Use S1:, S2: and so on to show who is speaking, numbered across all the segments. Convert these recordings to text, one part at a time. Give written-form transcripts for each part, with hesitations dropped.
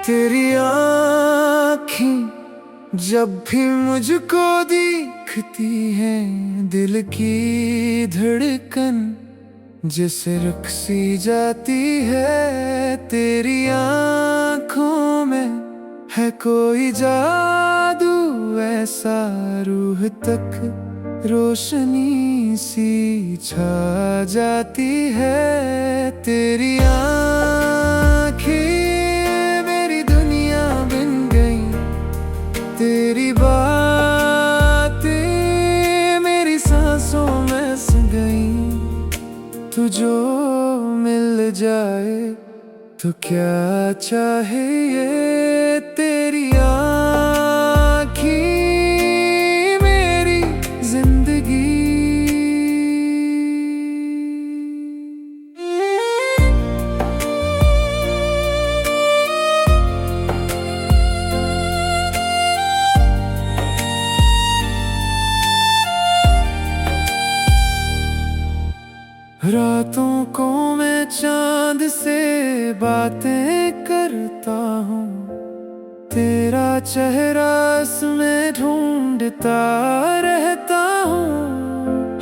S1: तेरी आँखें जब भी मुझको दिखती हैं, दिल की धड़कन जैसे रुक सी जाती है। तेरी आँखों में है कोई जादू ऐसा, रूह तक रोशनी सी छा जाती है। तेरी तेरी बातें मेरी सांसों में समा गई। तू जो मिल जाए तो क्या चाहे ये, तेरी आँखें मेरी जिंदगी। रातों को मैं चांद से बातें करता हूँ, तेरा चेहरा इसमें ढूंढता रहता हूँ।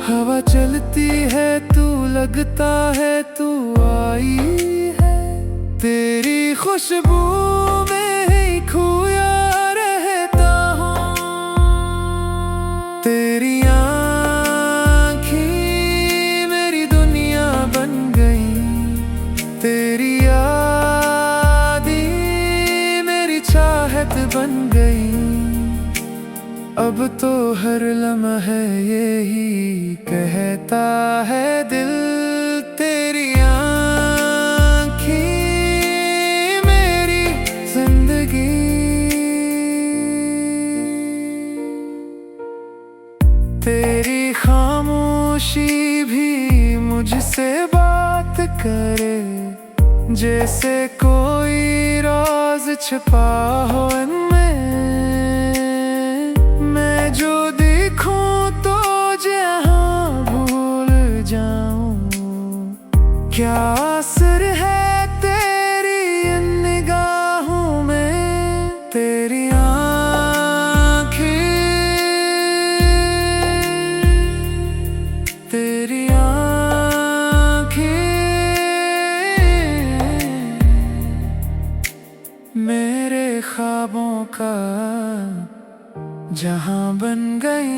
S1: हवा चलती है तू लगता है तू आई है, तेरी खुशबू में ही खोया रहता हूँ। तेरी तेरी यादें मेरी चाहत बन गई। अब तो हर लम्हा यही कहता है दिल, तेरी आँखें मेरी जिंदगी। तेरी खामोशी भी मुझसे बात करे, जैसे कोई राज छिपा हो इनमें। मैं जो देखूं तो जहां भूल जाऊं, क्या असर है तेरी इन निगाहों में। तेरी आँखें तेरी मेरे ख्वाबों का जहां बन गए।